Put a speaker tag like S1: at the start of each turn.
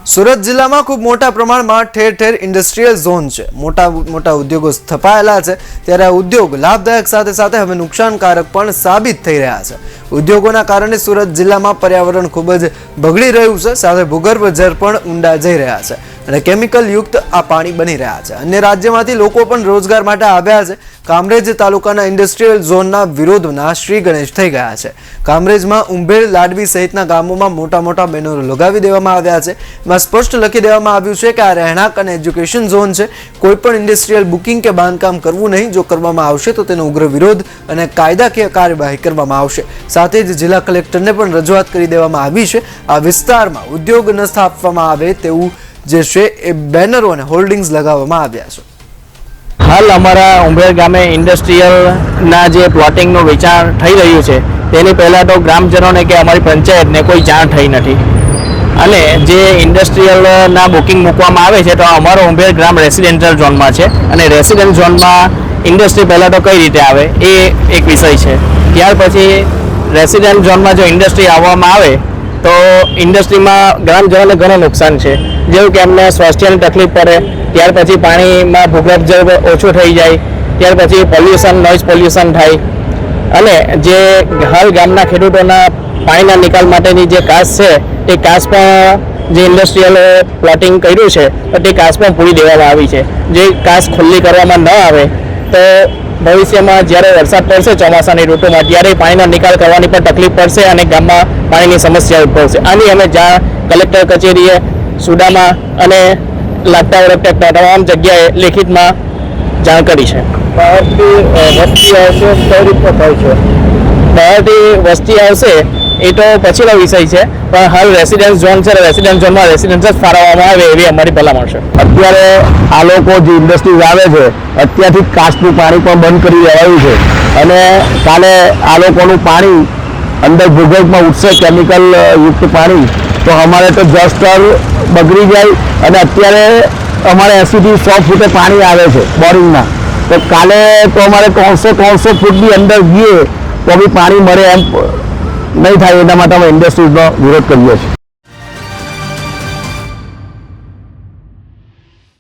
S1: સુરત જિલ્લામાં ખૂબ મોટા પ્રમાણમાં ઠેર ઠેર ઇન્ડસ્ટ્રીયલ ઝોન છે। મોટા ઉદ્યોગો સ્થપાયેલા છે, ત્યારે આ ઉદ્યોગ લાભદાયક સાથે સાથે હવે નુકસાનકારક પણ સાબિત થઈ રહ્યા છે। ઉદ્યોગોના કારણે સુરત જિલ્લામાં પર્યાવરણ ખૂબ જ બગડી રહ્યું છે, સાથે ભૂગર્ભ જળ પણ ઊંડા જઈ રહ્યા છે અને કેમિકલ યુક્ત આ પાણી બની રહ્યા છે। અન્ય રાજ્યમાંથી લોકો પણ રોજગાર માટે આવ્યા છે। કામરેજ તાલુકાના ઇન્ડસ્ટ્રીયલ ઝોનના વિરોધમાં શ્રી ગણેશ થઈ ગયા છે। કામરેજમાં ઉંભેડ, લાડવી સહિતના ગામોમાં મોટા બેનરો લગાવી દેવામાં આવ્યા છે। એમાં સ્પષ્ટ લખી દેવામાં આવ્યું છે કે આ રહેણાંક અને એજ્યુકેશન ઝોન છે। કોઈ પણ ઇન્ડસ્ટ્રીયલ બુકિંગ કે બાંધકામ કરવું નહીં। જો કરવામાં આવશે તો તેનો ઉગ્ર વિરોધ અને કાયદાકીય કાર્યવાહી કરવામાં આવશે। સાથે જ જિલ્લા કલેક્ટરને પણ રજૂઆત કરી દેવામાં આવી છે। આ વિસ્તારમાં ઉદ્યોગ ન સ્થાપવામાં આવે તેવું જે છે એ બેનરો અને હોર્ડિંગ્સ લગાવવામાં આવ્યા છે।
S2: હાલ અમારા ઉંભેડ ગામે ઇન્ડસ્ટ્રીયલના જે પ્લોટિંગનું વેચાણ થઈ રહ્યું છે તેની પહેલાં તો ગ્રામજનોને કે અમારી પંચાયતને કોઈ જાણ થઈ નથી અને જે ઇન્ડસ્ટ્રીયલના બુકિંગ મૂકવામાં આવે છે તો અમારો ઉંભેડ ગ્રામ રેસિડેન્શિયલ ઝોનમાં છે અને રેસિડેન્ટ ઝોનમાં ઇન્ડસ્ટ્રી પહેલાં તો કઈ રીતે આવે એ એક વિષય છે। ત્યાર પછી રેસિડેન્ટ ઝોનમાં જો ઇન્ડસ્ટ્રી આવવામાં આવે તો ઇન્ડસ્ટ્રીમાં ગ્રામજનોને ઘણું નુકસાન છે, જેવું કે એમને સ્વાસ્થ્યની તકલીફ પડે, ત્યાર પછી પાણીમાં ભૂગર્ભ જળ ઓછું થઈ જાય, ત્યાર પછી પોલ્યુશન, નોઇઝ પોલ્યુશન થાય અને જે હાલ ગામના ખેડૂતોના પાણીના નિકાલ માટેની જે કાસ છે એ કાસ પણ જે ઇન્ડસ્ટ્રીયલ પ્લોટિંગ કર્યું છે તો તે કાસ પણ પૂરી દેવામાં આવી છે। જે કાસ ખુલ્લી કરવામાં ન આવે તો ભવિષ્યમાં જ્યારે વરસાદ પડશે ચોમાસાની ઋતુમાં ત્યારે પાણીનો નિકાલ કરવાની પણ તકલીફ પડશે અને ગામમાં પાણીની સમસ્યા ઉદ્ભવશે। આની અમે જાણ કલેક્ટર કચેરીએ, સુડામાં અને લાગતા વળગતા તમામ જગ્યાએ લેખિતમાં જાણ કરી છે। બહારથી વસ્તી આવશે કઈ રીતના થાય છે? બહારથી વસ્તી આવશે એ તો પછીનો વિષય છે, પણ હાલ રેસિડેન્સ ઝોન છે, રેસિડેન્સ ઝોનમાં રેસિડેન્સ જ ફાળવવામાં આવે એવી અમારી ભલામણ છે।
S3: અત્યારે આ લોકો જે ઇન્ડસ્ટ્રીઝ આવે છે અત્યારથી કાચનું પાણી પણ બંધ કરી દેવાયું છે અને કાલે આ લોકોનું પાણી અંદર ભૂગર્ભમાં ઉઠશે, કેમિકલ યુક્ત પાણી, તો અમારે તો જળ સ્તર બગડી જાય અને અત્યારે અમારે 80 થી 100 ફૂટે પાણી આવે છે બોરિંગના, તો કાલે તો અમારે 300 ફૂટની અંદર જઈએ તો બી પાણી મળે એમ નહીં થાય। એના માટે અમે ઇન્ડસ્ટ્રીઝનો વિરોધ કરીએ છીએ।